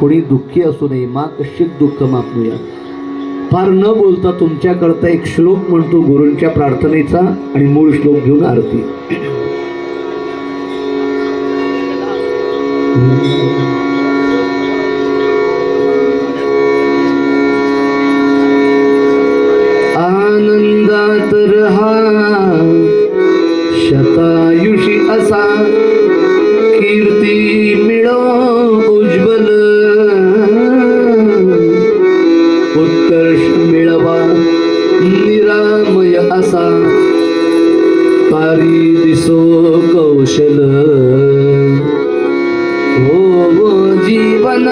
कोणी दुःखी असू नये मा कश्चित दुःख मापूया. फार न बोलता तुमच्याकरता एक श्लोक म्हणतो गुरूंच्या प्रार्थनेचा आणि मूळ श्लोक घेऊन आरती. आनंदात रहा शतायुषी असा कीर्ती मिळो उज्ज्वल उत्कर्ष मिळवा निरामय असा कारी दिसो कौशल हो जीवन